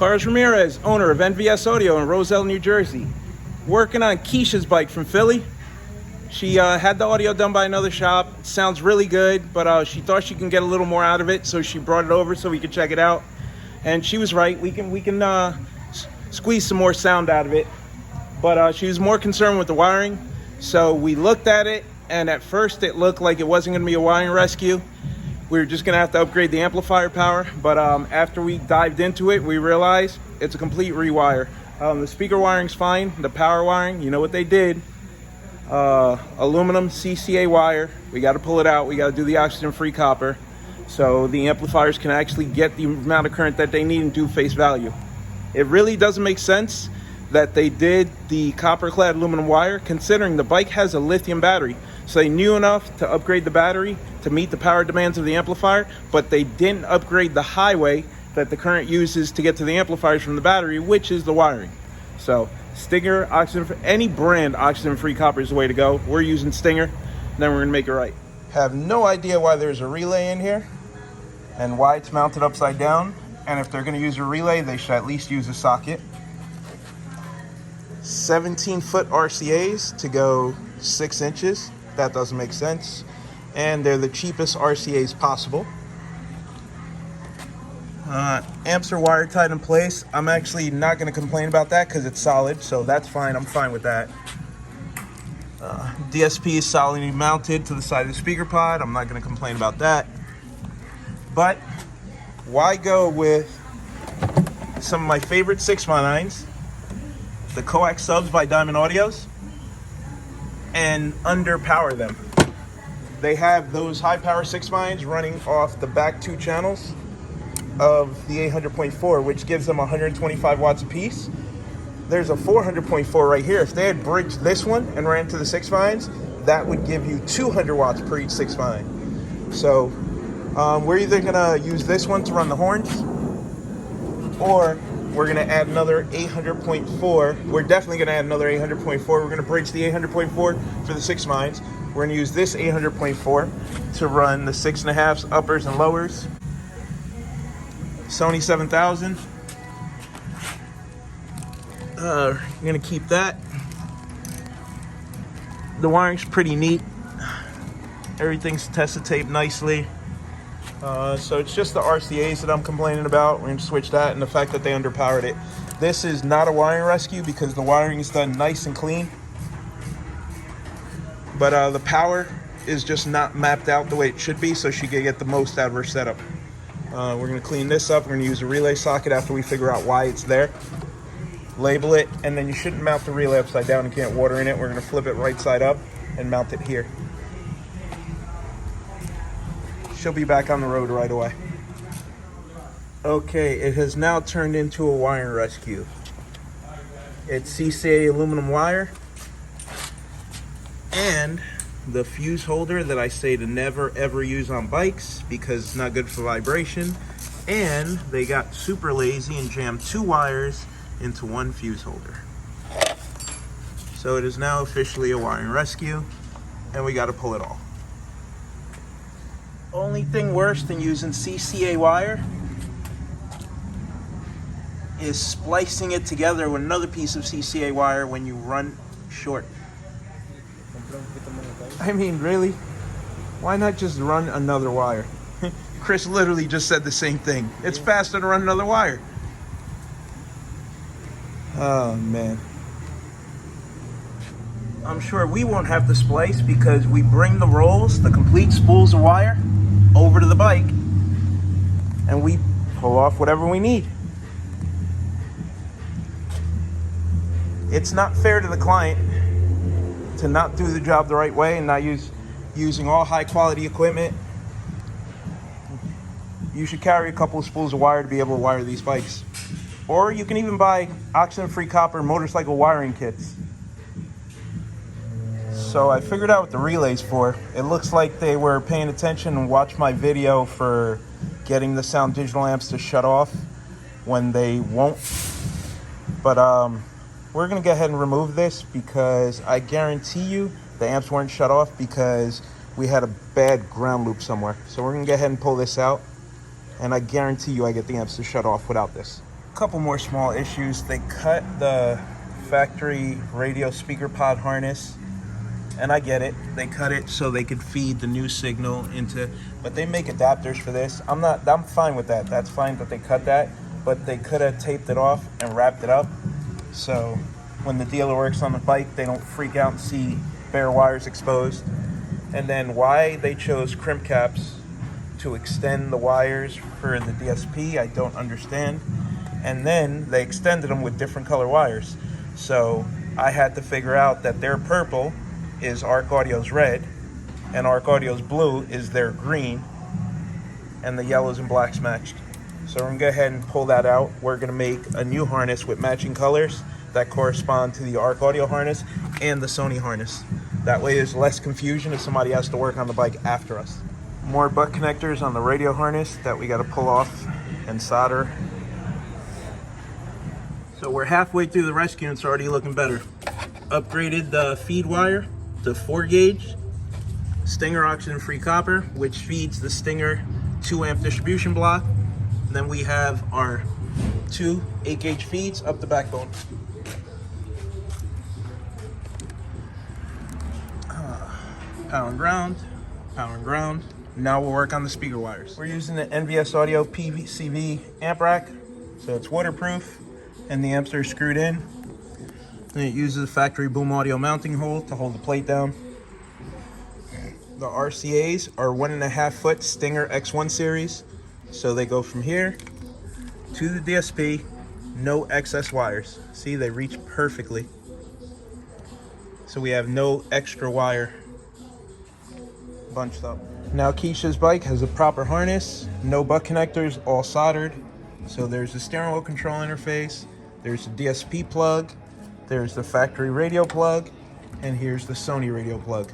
Carlos Ramirez, owner of NVS Audio in Roselle, New Jersey. Working on Kisha's bike from Philly. She had the audio done by another shop. It sounds really good, but she thought she can get a little more out of it, so she brought it over so we could check it out. And she was right. We can squeeze some more sound out of it. But she was more concerned with the wiring. So we looked at it, and at first it looked like it wasn't going to be a wiring rescue. We were just going to have to upgrade the amplifier power. But after we dived into it, we realized it's a complete rewire. The speaker wiring's fine. The power wiring, you know what they did. Aluminum CCA wire. We got to pull it out. We got to do the oxygen-free copper. So the amplifiers can actually get the amount of current that they need and do face value. It really doesn't make sense that they did the copper-clad aluminum wire, considering the bike has a lithium battery. So they knew enough to upgrade the battery to meet the power demands of the amplifier, but they didn't upgrade the highway that the current uses to get to the amplifiers from the battery, which is the wiring. So Stinger, oxygen, any brand oxygen-free copper is the way to go. We're using Stinger, then we're gonna make it right. Have no idea why there's a relay in here and why it's mounted upside down. And if they're gonna use a relay, they should at least use a socket. 17-foot RCAs to go 6 inches. That doesn't make sense. And they're the cheapest RCAs possible. Amps are wire tied in place. I'm actually not going to complain about that because it's solid, so that's fine. I'm fine with that. DSP is solidly mounted to the side of the speaker pod. I'm not going to complain about that. But why go with some of my favorite 6x9s, the coax subs by Diamond Audios, and underpower them? They have those high power 6x9s running off the back 2 channels of the 800.4, which gives them 125 watts apiece. There's a 400.4 right here. If they had bridged this one and ran to the 6x9s, that would give you 200 watts per each 6x9. So we're either gonna use this one to run the horns, or we're gonna add another 800.4. We're definitely gonna add another 800.4. We're gonna bridge the 800.4 for the 6x9s. We're gonna use this 800.4 to run the 6.5s, uppers and lowers. Sony 7000. You're gonna keep that. The wiring's pretty neat. Everything's tested tape nicely. So it's just the RCAs that I'm complaining about. We're gonna switch that and the fact that they underpowered it. This is not a wiring rescue because the wiring is done nice and clean. But the power is just not mapped out the way it should be, so she can get the most out of her setup. We're gonna clean this up. We're gonna use a relay socket after we figure out why it's there. Label it, and then you shouldn't mount the relay upside down and can't water in it. We're gonna flip it right side up and mount it here. She'll be back on the road right away. Okay, it has now turned into a wiring rescue. It's CCA aluminum wire and the fuse holder that I say to never ever use on bikes because it's not good for vibration. And they got super lazy and jammed 2 wires into 1 fuse holder. So it is now officially a wiring rescue, and we got to pull it all. Only thing worse than using CCA wire is splicing it together with another piece of CCA wire when you run short. I mean, really? Why not just run another wire? Chris literally just said the same thing. It's faster to run another wire. Oh, man. I'm sure we won't have to splice because we bring the rolls, the complete spools of wire, over to the bike, and we pull off whatever we need. It's not fair to the client to not do the job the right way and not using all high quality equipment. You should carry a couple of spools of wire to be able to wire these bikes. Or you can even buy oxygen-free copper motorcycle wiring kits. So I figured out what the relay's for. It looks like they were paying attention and watched my video for getting the sound digital amps to shut off when they won't. But we're gonna go ahead and remove this because I guarantee you the amps weren't shut off because we had a bad ground loop somewhere. So we're gonna go ahead and pull this out, and I guarantee you I get the amps to shut off without this. Couple more small issues. They cut the factory radio speaker pod harness, and I get it. They cut it so they could feed the new signal into, but they make adapters for this. I'm fine with that. That's fine that they cut that, but they could have taped it off and wrapped it up. So when the dealer works on the bike, they don't freak out and see bare wires exposed. And then why they chose crimp caps to extend the wires for the DSP, I don't understand. And then they extended them with different color wires. So I had to figure out that their purple is Arc Audio's red, and Arc Audio's blue is their green, and the yellows and blacks matched. So we're gonna go ahead and pull that out. We're gonna make a new harness with matching colors that correspond to the Arc Audio harness and the Sony harness. That way there's less confusion if somebody has to work on the bike after us. More butt connectors on the radio harness that we gotta pull off and solder. So we're halfway through the rescue and it's already looking better. Upgraded the feed wire to 4 gauge Stinger oxygen-free copper, which feeds the Stinger 2 amp distribution block. And then we have our 2 8 gauge feeds up the backbone. Power and ground, power and ground. Now we'll work on the speaker wires. We're using the NVS Audio PCV amp rack, so it's waterproof, and the amps are screwed in. And it uses a factory boom audio mounting hole to hold the plate down. The RCAs are 1.5 foot Stinger X1 series, so they go from here to the DSP, no excess wires. See, they reach perfectly. So we have no extra wire bunched up. Now Kisha's bike has a proper harness, no butt connectors, all soldered. So there's the steering wheel control interface, there's the DSP plug, there's the factory radio plug, and here's the Sony radio plug.